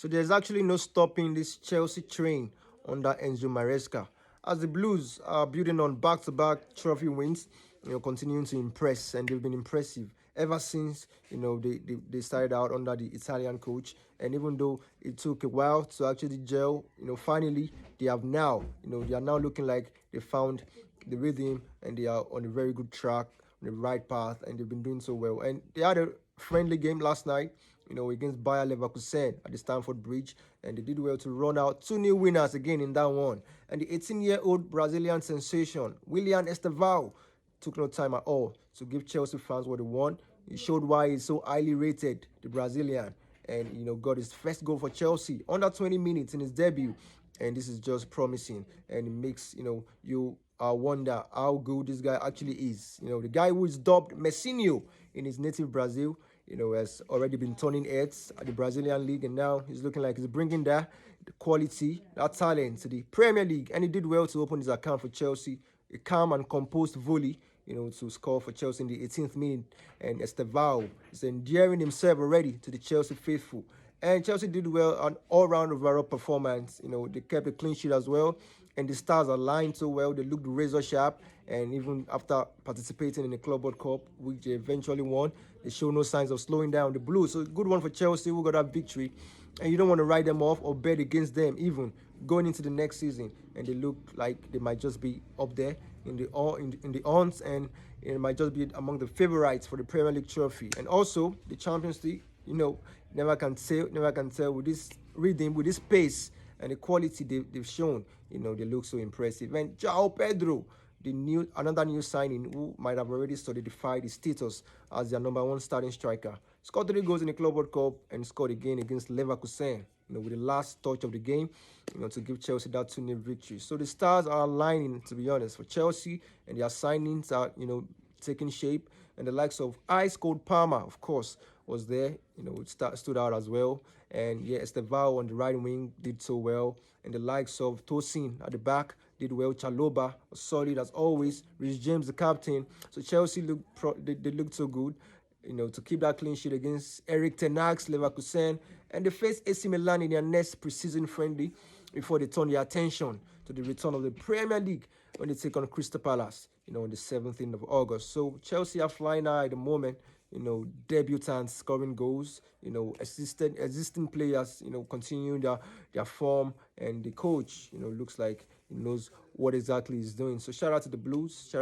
So there's actually no stopping this Chelsea train under Enzo Maresca. As the Blues are building on back-to-back trophy wins, continuing to impress, and they've been impressive ever since they started out under the Italian coach. And even though it took a while to actually gel, finally they have now, they are now looking like they found the rhythm and they are on a very good track, on the right path, and they've been doing so well. And they had a friendly game last night, against Bayer Leverkusen at the Stamford Bridge, and they did well to run out 2-0 winners again in that one. And the 18-year-old Brazilian sensation, William Estevao, took no time at all to give Chelsea fans what they want. He showed why he's so highly rated, the Brazilian, and got his first goal for Chelsea under 20 minutes in his debut. And this is just promising, and it makes you wonder how good this guy actually is. The guy who is dubbed Messinho in his native Brazil, has already been turning heads at the Brazilian league, and now he's looking like he's bringing the quality, that talent to the Premier League. And he did well to open his account for Chelsea. A calm and composed volley, to score for Chelsea in the 18th minute. And Estevao is endearing himself already to the Chelsea faithful. And Chelsea did well on all-round overall performance. They kept a clean sheet as well. And the stars aligned so well. They looked razor sharp. And even after participating in the Club World Cup, which they eventually won, they show no signs of slowing down the Blues. So good one for Chelsea, who got that victory. And you don't want to write them off or bet against them even going into the next season. And they look like they might just be up there in the odds, and it might just be among the favorites for the Premier League trophy. And also the Champions League, never can tell with this rhythm, with this pace and the quality they've shown. They look so impressive. And João Pedro, another new signing who might have already solidified his status as their #1 starting striker, scored 3 goals in the Club World Cup and scored again against Leverkusen, with the last touch of the game, to give Chelsea that 2-0 victory. So the stars are aligning, to be honest, for Chelsea, and their signings are, taking shape. And the likes of Ice Cold Palmer, of course, was there, stood out as well. And yeah, Estevao on the right wing did so well. And the likes of Tosin at the back did well. Chaloba was solid as always. Rich James, the captain. So Chelsea they looked so good, to keep that clean sheet against Eric Ten Hag's Leverkusen. And they face AC Milan in their next preseason friendly before they turn their attention to the return of the Premier League when they take on Crystal Palace, on the 17th of August. So Chelsea are flying high at the moment, debutants scoring goals, existing players, continuing their form, and the coach, looks like he knows what exactly he's doing. So shout out to the Blues. Shout out